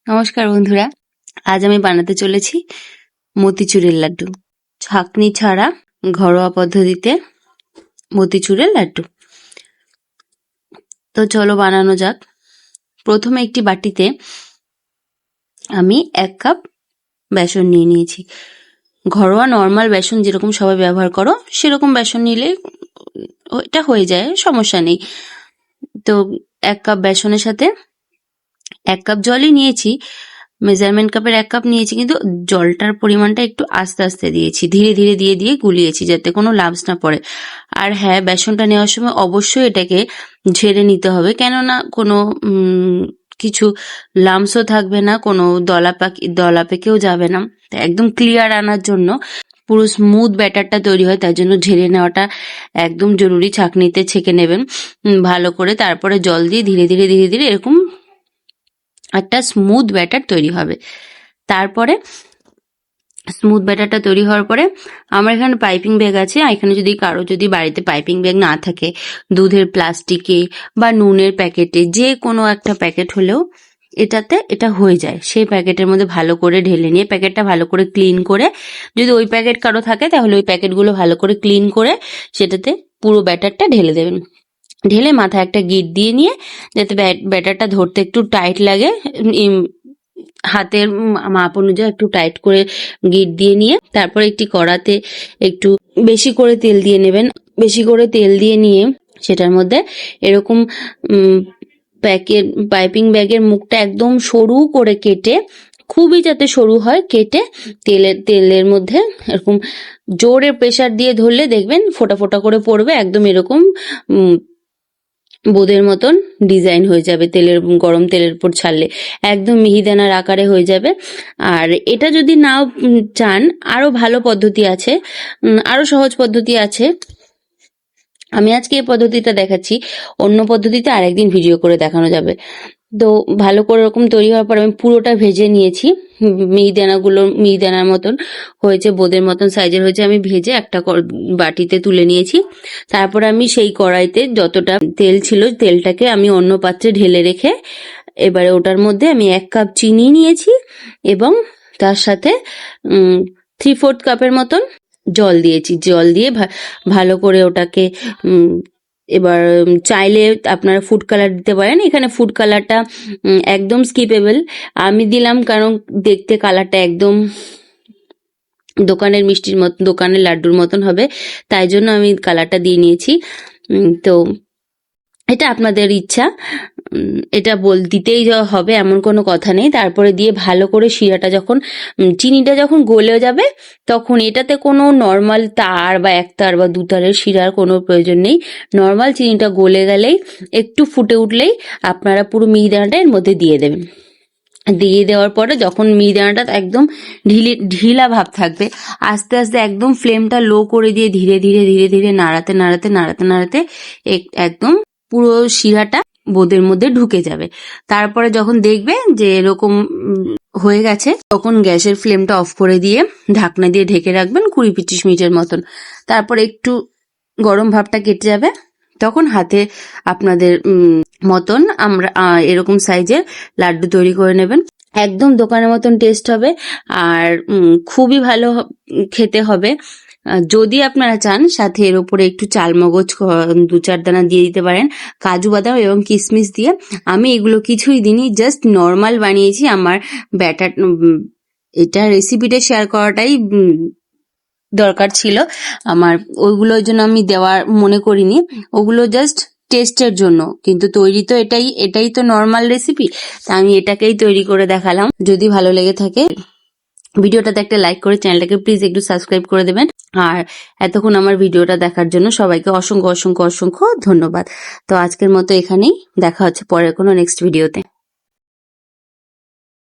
নমস্কার বন্ধুরা, আজ আমি বানাতে চলেছি মতিচুরের লাড্ডু। ছাঁকনি ছাড়া ঘরোয়া পদ্ধতিতে মতিচুরের লাড্ডু। তো চলো বানানো যাক। প্রথমে একটি বাটিতে আমি 1 কাপ বেসন নিয়ে নিয়েছি। ঘরোয়া নর্মাল বেসন যেরকম সবাই ব্যবহার করো সেরকম বেসন নিলে এটা হয়ে যায়, সমস্যা নেই। তো 1 কাপ বেসনের সাথে 1 কাপ জলই নিয়েছি। মেজারমেন্ট কাপের 1 কাপ নিয়েছি, কিন্তু জলটার পরিমাণটা একটু আস্তে আস্তে দিয়েছি, ধীরে ধীরে দিয়ে গুলিয়েছি যাতে কোনো লাম্পস না পড়ে। আর হ্যাঁ, বেসনটা নেওয়ার সময় অবশ্যই এটাকে ঝেড়ে নিতে হবে, কেননা কোনো কিছু লাম্পসও থাকবে না, কোনো দলা পেকেও যাবে না। একদম ক্লিয়ার আনার জন্য, পুরো স্মুথ ব্যাটারটা তৈরি হয়, তার জন্য ঝেড়ে নেওয়াটা একদম জরুরি। ছাঁকনিতে ছেঁকে নেবেন ভালো করে, তারপরে জল দিয়ে ধীরে ধীরে এরকম একটা স্মুথ ব্যাটার তৈরি হবে। তারপরে স্মুথ ব্যাটারটা তৈরি হওয়ার পরে আমার এখানে পাইপিং ব্যাগ আছে। এখানে যদি কারো বাড়িতে পাইপিং ব্যাগ না থাকে, দুধের প্লাস্টিকে বা নুনের প্যাকেটে, যে কোনো একটা প্যাকেট হলেও এটা হয়ে যায়। সেই প্যাকেটের মধ্যে ভালো করে ঢেলে নিয়ে, প্যাকেটটা ভালো করে ক্লিন করে, যদি ওই প্যাকেট কারো থাকে তাহলে ওই প্যাকেটগুলো ভালো করে ক্লিন করে সেটাতে পুরো ব্যাটারটা ঢেলে দেবেন। ঢেলে মাথায় একটা গিট দিয়ে নিয়ে, যাতে ব্যাটারটা ধরতে একটু টাইট লাগে, হাতের মাপ অনুযায়ী একটু টাইট করে গিট দিয়ে নিয়ে, তারপর একটি কড়াতে একটু বেশি করে তেল দিয়ে নেবেন। বেশি করে তেল দিয়ে নিয়ে সেটার মধ্যে এরকম পাইপিং ব্যাগের মুখটা একদম সরু করে কেটে, খুবই যাতে সরু হয়, কেটে তেলের মধ্যে এরকম জোরে প্রেসার দিয়ে ধরলে দেখবেন ফোটা ফোটা করে পড়বে, একদম এরকম বোঁদের মতন ডিজাইন হয়ে যাবে। গরম তেলের উপর ছাড়লে একদম মিহিদানার আকারে হয়ে যাবে। আর এটা যদি নাও চান, আরো ভালো পদ্ধতি আছে, আরো সহজ পদ্ধতি আছে। আমি আজকে এই পদ্ধতিটা দেখাচ্ছি, অন্য পদ্ধতিতে আরেকদিন ভিডিও করে দেখানো যাবে। তো ভালো করে এরকম তৈরি হওয়ার পর আমি পুরোটা ভেজে নিয়েছি। মিহিদানার মতন হয়েছে, বোঁদের মতন সাইজের হয়েছে। আমি ভেজে একটা বাটিতে তুলে নিয়েছি। তারপর আমি সেই কড়াইতে যতটা তেল ছিল, তেলটাকে আমি অন্য পাত্রে ঢেলে রেখে, এবারে ওটার মধ্যে আমি 1 কাপ চিনি নিয়েছি এবং তার সাথে 3/4 কাপের মতন জল দিয়েছি। জল দিয়ে ভালো করে ওটাকে, এবার চাইলে আপনারা ফুড কালার দিতে পারেন। এখানে ফুড কালারটা একদম স্কিপেবল, আমি দিলাম কারণ দেখতে কালারটা একদম দোকানের মিষ্টির মতন, দোকানের লাড্ডুর মতন হবে, তাই জন্য আমি কালারটা দিয়ে নিয়েছি। তো এটা আপনাদের ইচ্ছা, এটা দিতেই হবে এমন কোনো কথা নেই। তারপরে দিয়ে ভালো করে শিরাটা চিনিটা যখন গলে যাবে, তখন এটাতে কোনো নর্মাল তার বা 1 তার বা 2 তারের শিরার কোনো প্রয়োজন নেই। নর্মাল চিনিটা গলে গেলেই, একটু ফুটে উঠলেই আপনারা পুরো মিহিদানাটা এর মধ্যে দিয়ে দেবেন। দিয়ে দেওয়ার পরে যখন মিহিদানাটা একদম ঢিলা ভাব থাকবে, আস্তে আস্তে একদম ফ্লেমটা লো করে দিয়ে ধীরে ধীরে নাড়াতে একদম পুরো শিরাটা বোঁদের মধ্যে ঢুকে যাবে। তারপরে যখন দেখবে যে এরকম হয়ে গেছে, তখন গ্যাসের ফ্লেমটা অফ করে দিয়ে ঢাকনা দিয়ে ঢেকে রাখবেন 20-25 মিনিটের মতন। তারপর একটু গরম ভাবটা কেটে যাবে, তখন হাতে আপনাদের মতন আমরা এরকম সাইজের লাড্ডু তৈরি করে নেবেন। একদম দোকানের মতন টেস্ট হবে আর খুবই ভালো খেতে হবে। যদি আপনারা চান, সাথে এর উপরে একটু চালমগজ 2-4 দানা দিয়ে দিতে পারেন, কাজু বাদাম এবং কিশমিশ দিয়ে। আমি এগুলো কিছুই দিইনি, জাস্ট নর্মাল বানিয়েছি। আমার ব্যাটার, এটা রেসিপিটা শেয়ার করাটাই দরকার ছিল আমার, ওইগুলোর জন্য আমি দেওয়ার মনে করিনি, ওগুলো জাস্ট টেস্টের জন্য। কিন্তু তৈরি তো এটাই তো নর্মাল রেসিপি, তা আমি এটাকেই তৈরি করে দেখালাম। যদি ভালো লেগে থাকে ভিডিওটাতে একটা লাইক করে চ্যানেলটাকে প্লিজ একটু সাবস্ক্রাইব করে দেবেন। আর এতক্ষণ আমার ভিডিওটা দেখার জন্য সবাইকে অসংখ্য ধন্যবাদ। তো আজকের মতো এখানেই, দেখা হচ্ছে পরের কোনো নেক্সট ভিডিওতে।